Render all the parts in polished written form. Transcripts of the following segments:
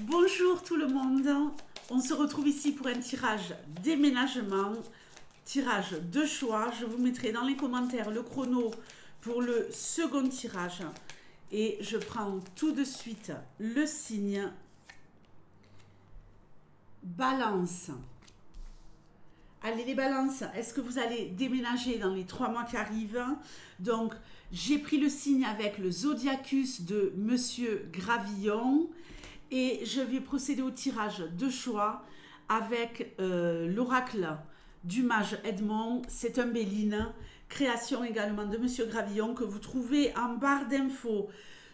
Bonjour tout le monde, on se retrouve ici pour un tirage déménagement, tirage de choix. Je vous mettrai dans les commentaires le chrono pour le second tirage et je prends tout de suite le signe Balance. Allez les balances, est-ce que vous allez déménager dans les 3 mois qui arrivent? Donc j'ai pris le signe avec le Zodiacus de Monsieur Gravillon. Et je vais procéder au tirage de choix avec l'oracle du mage Edmond. C'est un Béline, création également de Monsieur Gravillon que vous trouvez en barre d'infos.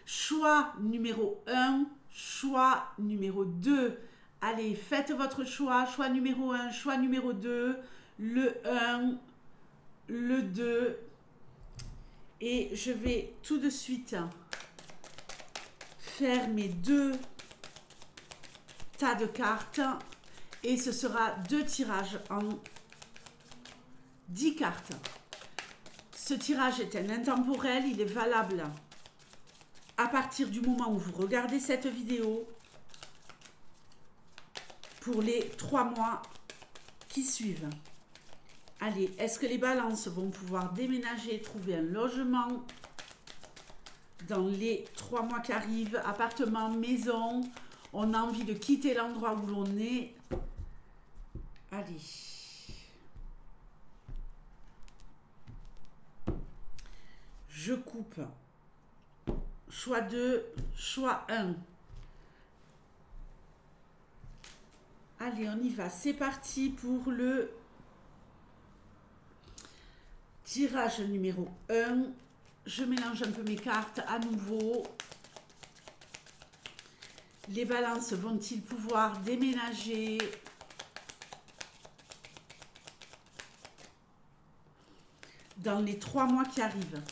Choix numéro 1, choix numéro 2. Allez, faites votre choix. Choix numéro 1, choix numéro 2, le 1, le 2. Et je vais tout de suite faire mes deux tas de cartes et ce sera 2 tirages en 10 cartes. Ce tirage est un intemporel, il est valable à partir du moment où vous regardez cette vidéo pour les 3 mois qui suivent. Allez, est-ce que les balances vont pouvoir déménager, trouver un logement dans les 3 mois qui arrivent, appartement, maison? On a envie de quitter l'endroit où l'on est. Allez. Je coupe. Choix 2, choix 1. Allez, on y va. C'est parti pour le tirage numéro 1. Je mélange un peu mes cartes à nouveau. Les balances vont-ils pouvoir déménager? Dans les 3 mois qui arrivent?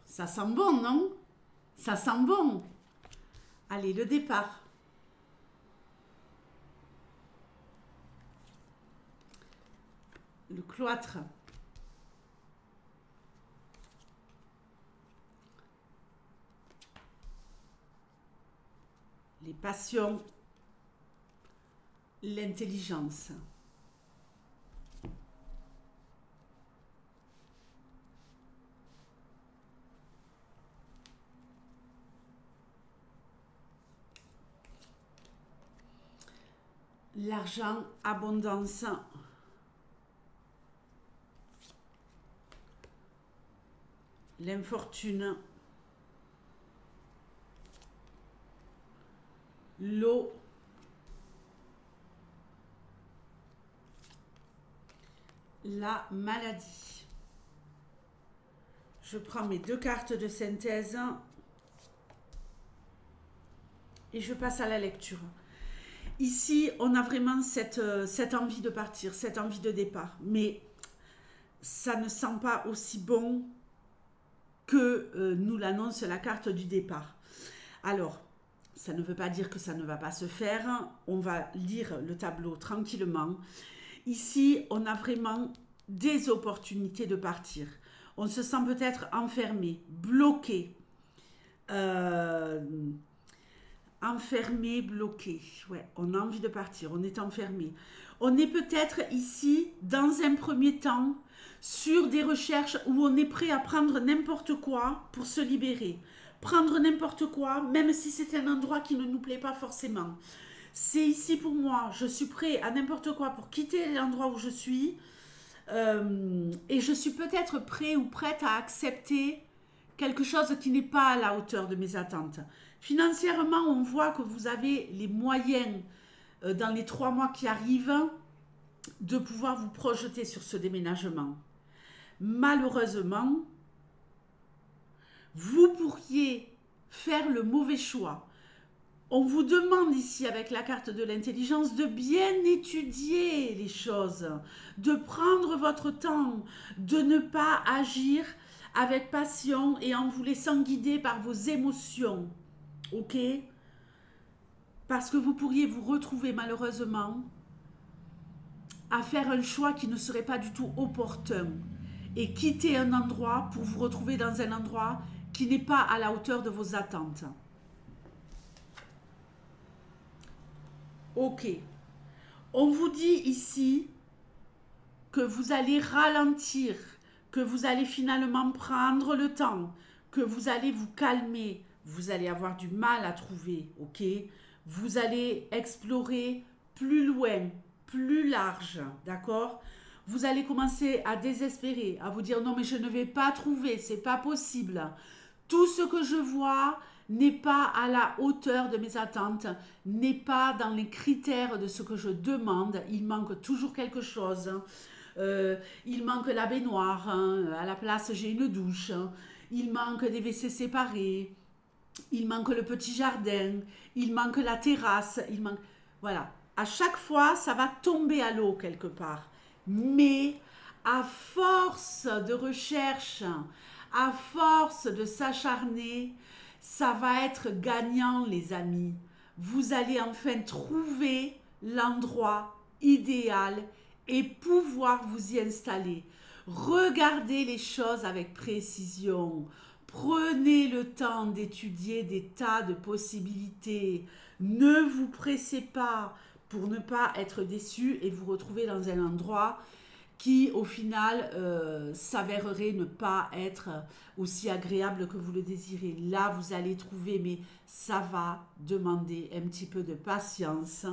Ça sent bon, non? Ça sent bon. Allez, le départ. Le cloître. Les passions, l'intelligence. L'argent, abondance. L'infortune. L'eau, la maladie. Je prends mes 2 cartes de synthèse et je passe à la lecture. Ici, on a vraiment cette envie de partir, cette envie de départ, mais ça ne sent pas aussi bon que nous l'annonce la carte du départ. Alors, ça ne veut pas dire que ça ne va pas se faire. On va lire le tableau tranquillement. Ici, on a vraiment des opportunités de partir. On se sent peut-être enfermé, bloqué. Enfermé, bloqué. Ouais, on a envie de partir, on est enfermé. On est peut-être ici, dans un premier temps, sur des recherches où on est prêt à prendre n'importe quoi pour se libérer. Prendre n'importe quoi, même si c'est un endroit qui ne nous plaît pas forcément. C'est ici pour moi, je suis prêt à n'importe quoi pour quitter l'endroit où je suis. Et je suis peut-être prêt ou prête à accepter quelque chose qui n'est pas à la hauteur de mes attentes. Financièrement, on voit que vous avez les moyens dans les 3 mois qui arrivent de pouvoir vous projeter sur ce déménagement. Malheureusement, vous pourriez faire le mauvais choix. On vous demande ici, avec la carte de l'intelligence, de bien étudier les choses, de prendre votre temps, de ne pas agir avec passion et en vous laissant guider par vos émotions. Ok? Parce que vous pourriez vous retrouver malheureusement à faire un choix qui ne serait pas du tout opportun. et quitter un endroit pour vous retrouver dans un endroit qui n'est pas à la hauteur de vos attentes. Ok. On vous dit ici que vous allez ralentir, que vous allez finalement prendre le temps, que vous allez vous calmer, vous allez avoir du mal à trouver, ok? Vous allez explorer plus loin, plus large, d'accord? Vous allez commencer à désespérer, à vous dire non mais je ne vais pas trouver, c'est pas possible. Tout ce que je vois n'est pas à la hauteur de mes attentes, n'est pas dans les critères de ce que je demande. Il manque toujours quelque chose. Il manque la baignoire. À la place, j'ai une douche. Il manque des WC séparés. Il manque le petit jardin. Il manque la terrasse. Il manque... Voilà. À chaque fois, ça va tomber à l'eau quelque part. Mais à force de recherche, à force de s'acharner, ça va être gagnant, les amis. Vous allez enfin trouver l'endroit idéal et pouvoir vous y installer. Regardez les choses avec précision. Prenez le temps d'étudier des tas de possibilités. Ne vous pressez pas pour ne pas être déçu et vous retrouver dans un endroit qui, au final, s'avérerait ne pas être aussi agréable que vous le désirez. Là, vous allez trouver, mais ça va demander un petit peu de patience.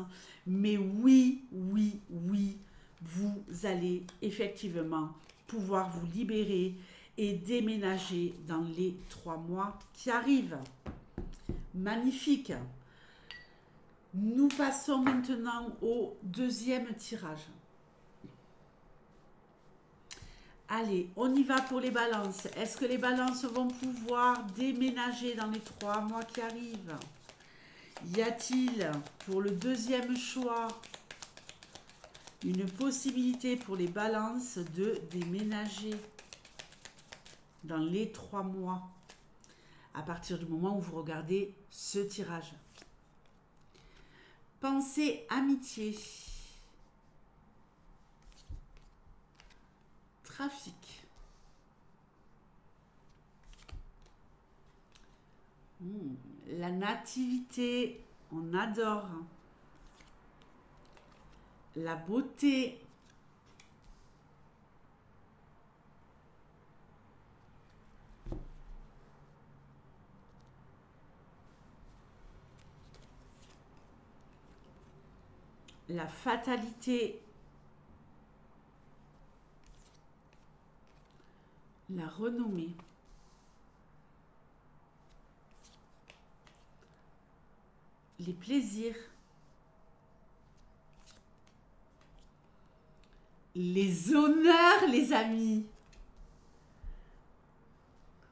Mais oui, oui, oui, vous allez effectivement pouvoir vous libérer et déménager dans les 3 mois qui arrivent. Magnifique. Nous passons maintenant au deuxième tirage. Allez, on y va pour les balances. Est-ce que les balances vont pouvoir déménager dans les 3 mois qui arrivent? Y a-t-il pour le deuxième choix une possibilité pour les balances de déménager dans les 3 mois à partir du moment où vous regardez ce tirage? Pensée amitié. Trafic. La nativité, on adore. La beauté. La fatalité. La renommée. Les plaisirs. Les honneurs, les amis.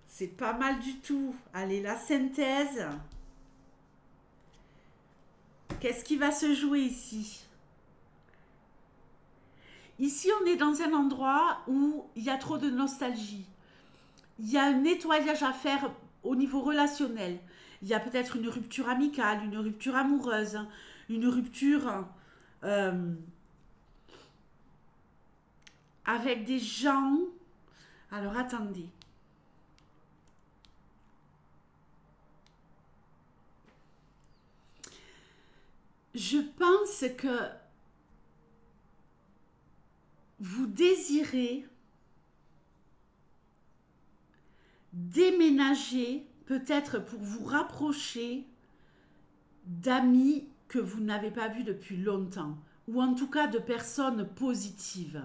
C'est pas mal du tout. Allez, la synthèse. Qu'est-ce qui va se jouer ici? Ici, on est dans un endroit où il y a trop de nostalgie. Il y a un nettoyage à faire au niveau relationnel. Il y a peut-être une rupture amicale, une rupture amoureuse, une rupture avec des gens. Alors, attendez. Je pense que vous désirez déménager peut-être pour vous rapprocher d'amis que vous n'avez pas vus depuis longtemps, ou en tout cas de personnes positives.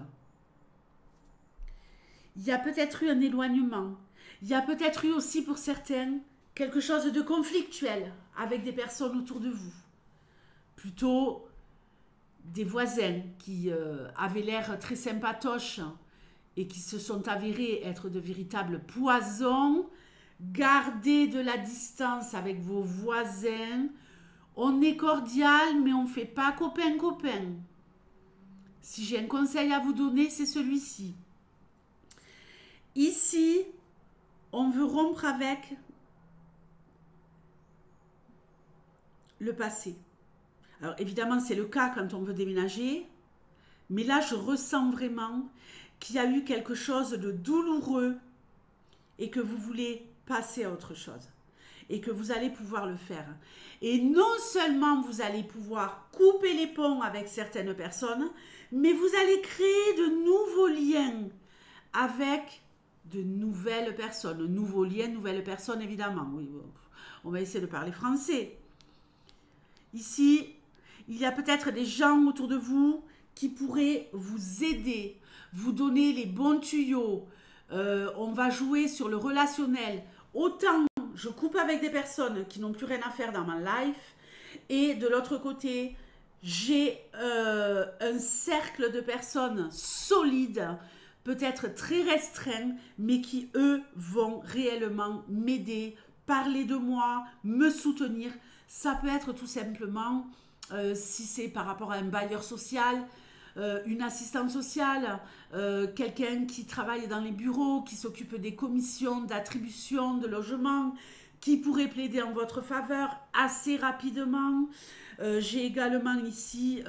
Il y a peut-être eu un éloignement. Il y a peut-être eu aussi pour certains quelque chose de conflictuel avec des personnes autour de vous. Plutôt des voisins qui avaient l'air très sympatoches et qui se sont avérés être de véritables poisons. Gardez de la distance avec vos voisins. On est cordial, mais on ne fait pas copain-copain. Si j'ai un conseil à vous donner, c'est celui-ci. Ici, on veut rompre avec le passé. Alors évidemment, c'est le cas quand on veut déménager, mais là, je ressens vraiment qu'il y a eu quelque chose de douloureux et que vous voulez passer à autre chose. Et que vous allez pouvoir le faire. Et non seulement vous allez pouvoir couper les ponts avec certaines personnes, mais vous allez créer de nouveaux liens avec de nouvelles personnes. Nouveaux liens, nouvelles personnes, évidemment. Oui, on va essayer de parler français. Ici, il y a peut-être des gens autour de vous qui pourraient vous aider, vous donner les bons tuyaux. On va jouer sur le relationnel. Autant je coupe avec des personnes qui n'ont plus rien à faire dans ma life, et de l'autre côté, j'ai un cercle de personnes solides, peut-être très restreints, mais qui, eux, vont réellement m'aider, parler de moi, me soutenir. Ça peut être tout simplement, si c'est par rapport à un bailleur social, une assistante sociale, quelqu'un qui travaille dans les bureaux, qui s'occupe des commissions d'attribution de logement, qui pourrait plaider en votre faveur assez rapidement. J'ai également ici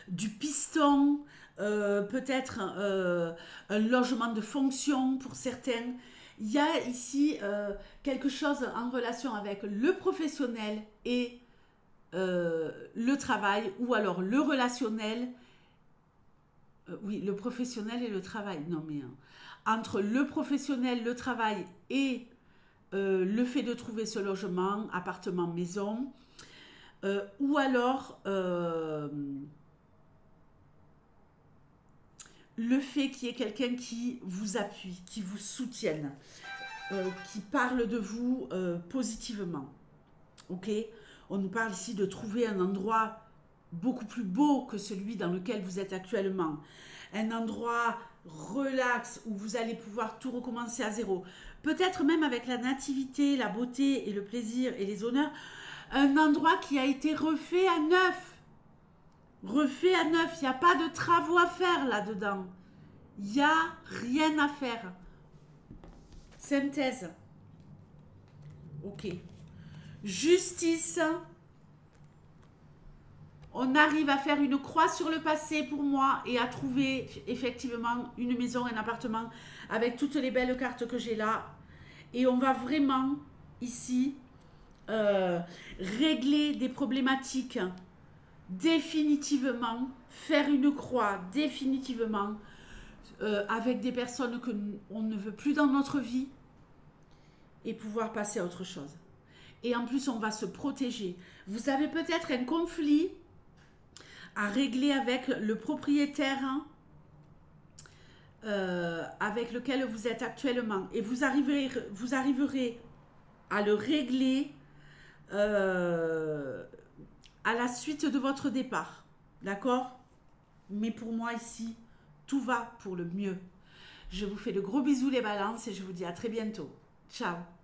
du piston, peut-être un logement de fonction pour certains. Il y a ici quelque chose en relation avec le professionnel et le travail, ou alors le relationnel, oui, le professionnel et le travail, non mais entre le professionnel, le travail et le fait de trouver ce logement, appartement, maison, ou alors le fait qu'il y ait quelqu'un qui vous appuie, qui vous soutienne, qui parle de vous positivement, ok? On nous parle ici de trouver un endroit beaucoup plus beau que celui dans lequel vous êtes actuellement. Un endroit relax où vous allez pouvoir tout recommencer à zéro. Peut-être même avec la nativité, la beauté et le plaisir et les honneurs. Un endroit qui a été refait à neuf. Refait à neuf. Il n'y a pas de travaux à faire là-dedans. Il n'y a rien à faire. Synthèse. Ok. Justice. On arrive à faire une croix sur le passé pour moi et à trouver effectivement une maison, un appartement avec toutes les belles cartes que j'ai là. Et on va vraiment ici régler des problématiques définitivement, faire une croix définitivement avec des personnes qu'on ne veut plus dans notre vie et pouvoir passer à autre chose. Et en plus, on va se protéger. Vous avez peut-être un conflit à régler avec le propriétaire avec lequel vous êtes actuellement. Et vous arriverez à le régler à la suite de votre départ. D'accord? Mais pour moi ici, tout va pour le mieux. Je vous fais de gros bisous les balances et je vous dis à très bientôt. Ciao!